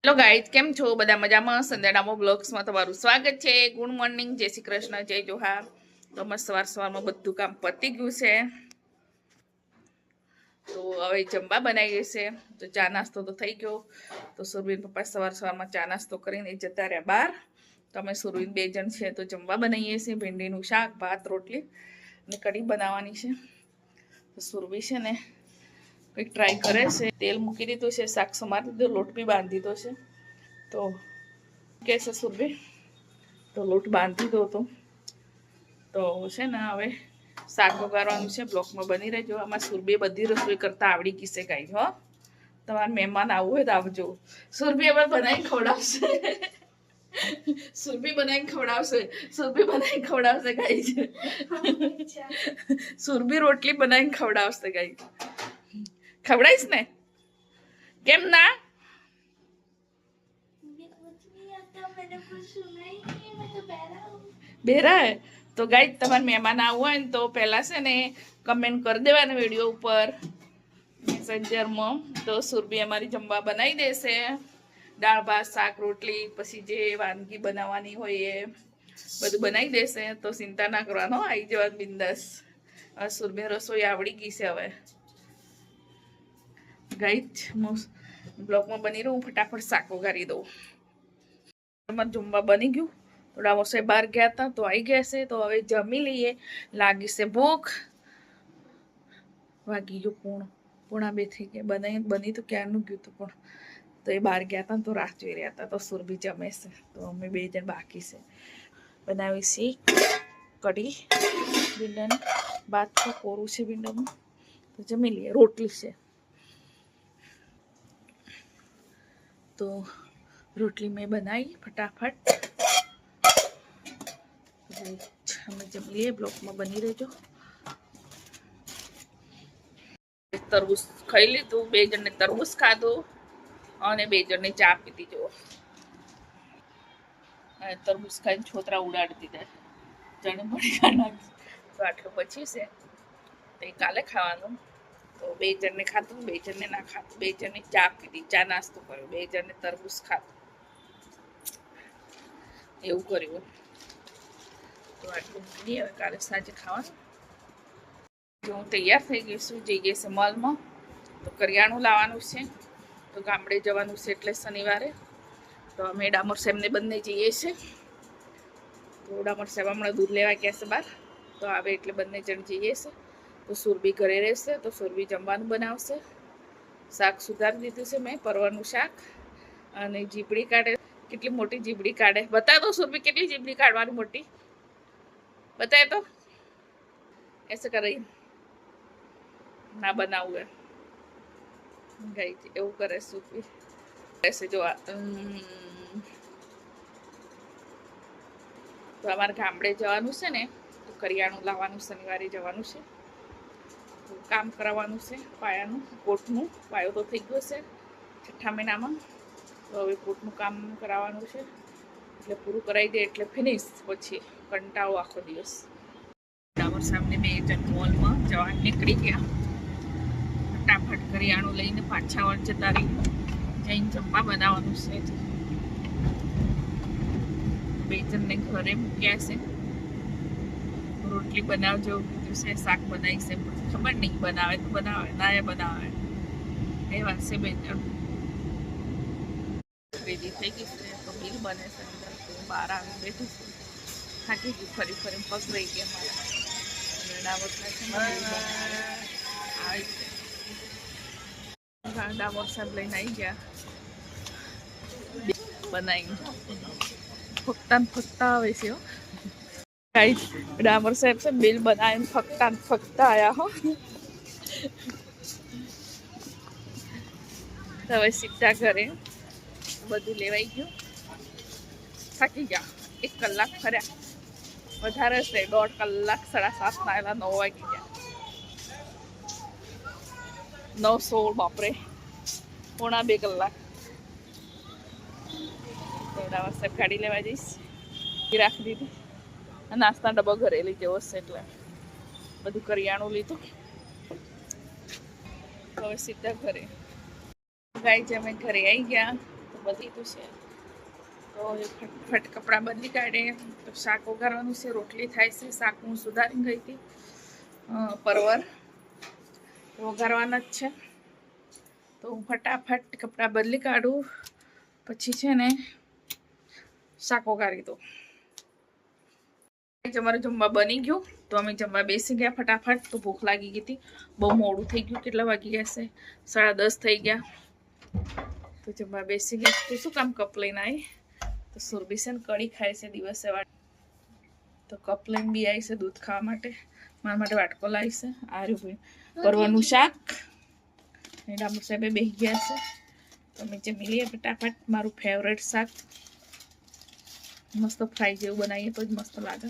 Hello guys, કેમ છો? બધા મજામાં? સંદેડામો બ્લોગ્સમાં તમારું સ્વાગત છે. ગુડ મોર્નિંગ, જય શ્રી કૃષ્ણ, જય જોહાર. તો મસ્ત સવારમાં બધું કામ પતી ગયું છે. તો હવે જમવા બનાવીએ છે. તો ચા નાસ્તો તો થઈ ગયો. તો સુરવીન પપ્પા સવારમાં ચા નાસ્તો કરીને જતા રહ્યા બહાર. તો અમે સુરવીન 2 જણ છે તો જમવા બનાવીએ છીએ. ભીંડીનું શાક, ભાત, રોટલી અને કઢી બનાવવાની છે. તો સુરવી છે ને કંઈક ટ્રાય કરે છે. તેલ મૂકી દીધું છે, શાક સમારી દીધો, લોટ બી બાંધી દીધો છે. તો કે છે સુરભી, તો લોટ બાંધી દો. તો છે ને હવે શાક વઘારવાનું છે. બ્લોકમાં બની રહેજો. આમાં સુરભી બધી રસોઈ કરતા આવડી ગઈ છે ગાઈ. હો, તમારે મહેમાન આવવું હોય તો આવજો. સુરભી હવે બનાવી ખવડાવશે. સુરભી બનાવીને ખવડાવશે. સુરભી બનાવીને ખવડાવશે ગાઈ. સુરભી રોટલી બનાવીને ખવડાવશે ગાઈ. ખવડાવીશ ને? કેમ ના? બેરા તો ગાઈ, તમારે મહેમાન આવવું હોય ને તો પહેલા છે ને કમેન્ટ કરી દેવાના વિડીયો ઉપર મેસેન્જરમાં. તો સુરભી અમારી જમવા બનાવી દેશે. દાળ ભાત, શાક, રોટલી, પછી જે વાનગી બનાવવાની હોય એ બધું બનાવી દેશે. તો ચિંતા ના કરવાનો, આવી જવાનું બિંદાસ. સુરભી રસોઈ આવડી ગઈ છે હવે ગાઈ. બ્લોકમાં બની રહું, ફટાફટ શાક વઘારી દઉં. તમારે જમવા બની ગયું. થોડા વર્ષે બહાર ગયા હતા તો આવી ગયા છે. તો હવે જમી લઈએ. લાગી છે ભૂખ. વાગી ગયું પોણા 2 થઈ ગયા. બની તો ક્યારનું ગયું હતું, પણ તો એ બહાર ગયા હતા તો રાહ જોઈ રહ્યા હતા. તો સુરભી જમે છે. તો અમે 2 જણ બાકી છે. બનાવી છે કઢી ભીંડાની. ભાત તો કોરું છે ભીંડાનું. તો જમી લઈએ. રોટલી છે તો રોટલી મેં બનાવી ફટાફટ. અમે જમી લઈએ. બ્લોકમાં બની રહેજો. તરબૂચ ખાઈ લીધું. 2 જણને તરબૂચ ખાધું અને 2 જણને ચા પીધી. જુઓ, તરબૂચ ખાઈને છોતરા ઉડાડી દીધા. જણે મળી નાખી. તો આટલું પછી છે તો એ કાલે ખાવાનું. તો 2 જણને ખાધું, 2 જણને ના ખાધું. 2 જણને ચા પીધી, ચા નાસ્તો કર્યો. 2 જણને તરબૂચ ખાધું, એવું કર્યું. તો આટલું મૂકી હવે કાલે સાંજે ખાવાનું. જો હું તૈયાર થઈ ગઈ છું. જઈએ છે મોલમાં. તો કરિયાણું લાવવાનું છે. તો ગામડે જવાનું છે એટલે શનિવારે. તો અમે ડામોર સાહેબને બંને જઈએ છીએ. તો ડામોર સાહેબ હમણાં દૂધ લેવા ગયા છે બહાર. તો આવે એટલે બંને જણ જઈએ છે. તો સુરભી ઘરે રહેશે. તો સુરભી જમવાનું બનાવશે. શાક સુધારી દીધું છે મેં, પરવાનું શાક. અને જીબડી કાઢે. કેટલી મોટી જીબડી કાઢે. બતા દો સુરભી, કેટલી જીબડી કાઢવાની મોટી बताए तो ऐसे कर रही ना बनाऊँ गई એવું કરે સુપી ऐसे जो તો અમારે ગામડે જવાનું છે ને, તો કરિયાણું લાવવાનું. શનિવારે જવાનું છે. તો કામ કરાવવાનું છે પાયાનું, કોટનું. પાયો તો થઈ ગયો છે 6ઠા મહિનામાં. તો હવે કોટનું કામ કરાવવાનું છે. એટલે પૂરું કરાવી દે એટલે ફિનિશ. પછી કંટાળો આખો દિવસ. ડામોર સામને 2 જણ મોલમાં જવા નીકળી ગયા. ફટાફટ કરિયાણું લઈને પાછા વળ જતા રહી. જઈને જમવા બનાવવાનું છે. 2 જણને ઘરે મૂક્યા છે. રોટલી બનાવજો કીધું છે. શાક બનાવી છે. ખબર નહીં, બનાવે તો બનાવે, ના એ બનાવે. એવા છે 2 જણ. રેડી થઈ ગઈ છે. તો બિલ બને છે. બહાર આવી બેઠી છું. થાકી ગઈ. ફરી ફરી પગ રહી ગયા મારા. ડામોર સાહેબ લઈને આવી ગયા. બનાવી ફકતા ફકતા આવે છે. ડામોર સાહેબ છે બિલ બનાવીને ફકતા ફકતા આવ્યા. હો, હવે સીધા ઘરે. બધું લેવાઈ ગયું. થાકી ગયા. 1 કલાક ફર્યા. વધારે છે. 1.5 કલાક. 7:30 ના એલા 9 વાગી ગયા. 9:16 બાપરે. પોણા 2 કલાક. ડામોર સાહેબ ગાડી લેવા જઈશ. રાખી દીધી. નાસ્તા ડબ્બો ઘરે લઈ જવો છે એટલે બધું કરિયાણું લીધું. હવે સીધા ઘરે. ગાઈ અમે ઘરે આવી ગયા. બધું લીધું છે. તો એ ફટફટ કપડાં બદલી કાઢે. તો શાક વઘારવાનું છે, રોટલી થાય છે. શાક હું સુધારી ગઈ હતી, પરવર વઘારવાના જ છે. તો હું ફટાફટ કપડાં બદલી કાઢું, પછી છે ને શાક વઘારી દઉં. અમારું જમવા બની ગયું, તો અમે જમવા બેસી ગયા ફટાફટ. તો ભૂખ લાગી ગઈ હતી, બહુ મોડું થઈ ગયું. કેટલા વાગી ગયા છે? 10:30 થઈ ગયા. તો જમવા બેસી ગયા. તો શું કામ કપ લઈને આવી? તો સુરભી છે ને કઢી ખાય છે દિવસે વાટ. તો કપ લઈને બી આવી છે દૂધ ખાવા માટે. મારા માટે વાટકો લાવી છે. આ રહ્યું પરવાનું શાક. ડામુ સાહેબે બેસી ગયા છે. તો અમે જમી લઈએ ફટાફટ. મારું ફેવરેટ શાક મસ્ત ફ્રાય જેવું બનાવીએ તો જ મસ્ત લાગે.